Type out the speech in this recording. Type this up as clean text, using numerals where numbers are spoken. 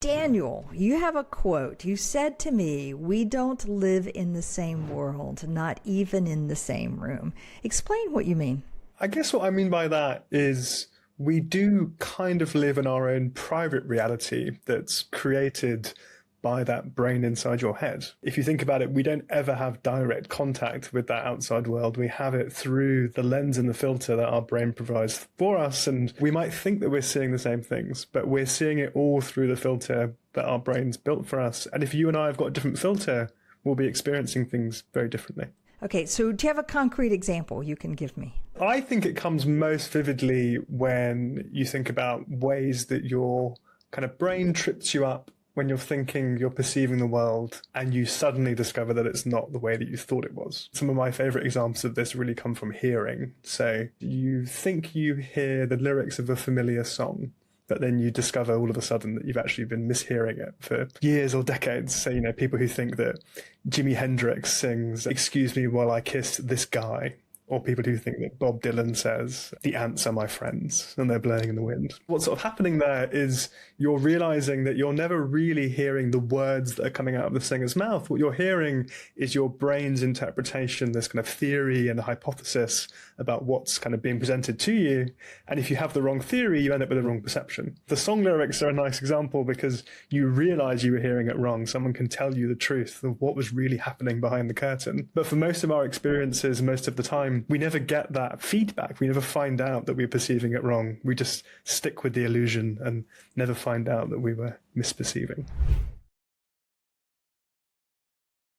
Daniel, you have a quote. You said to me, "We don't live in the same world, not even in the same room." Explain what you mean. I guess what I mean by that is we do kind of live in our own private reality that's created by that brain inside your head. If you think about it, we don't ever have direct contact with that outside world. We have it through the lens and the filter that our brain provides for us. And we might think that we're seeing the same things, but we're seeing it all through the filter that our brain's built for us. And if you and I have got a different filter, we'll be experiencing things very differently. Okay, so do you have a concrete example you can give me? I think it comes most vividly when you think about ways that your kind of brain trips you up when you're thinking you're perceiving the world and you suddenly discover that it's not the way that you thought it was. Some of my favorite examples of this really come from hearing. So you think you hear the lyrics of a familiar song, but then you discover all of a sudden that you've actually been mishearing it for years or decades. So, people who think that Jimi Hendrix sings, "Excuse me while I kiss this guy," or people who think that Bob Dylan says, "The ants are my friends," and they're blowing in the wind. What's sort of happening there is you're realizing that you're never really hearing the words that are coming out of the singer's mouth. What you're hearing is your brain's interpretation, this kind of theory and hypothesis about what's kind of being presented to you. And if you have the wrong theory, you end up with the wrong perception. The song lyrics are a nice example because you realize you were hearing it wrong. Someone can tell you the truth of what was really happening behind the curtain. But for most of our experiences, most of the time, we never get that feedback. We never find out that we're perceiving it wrong. We just stick with the illusion and never find out that we were misperceiving.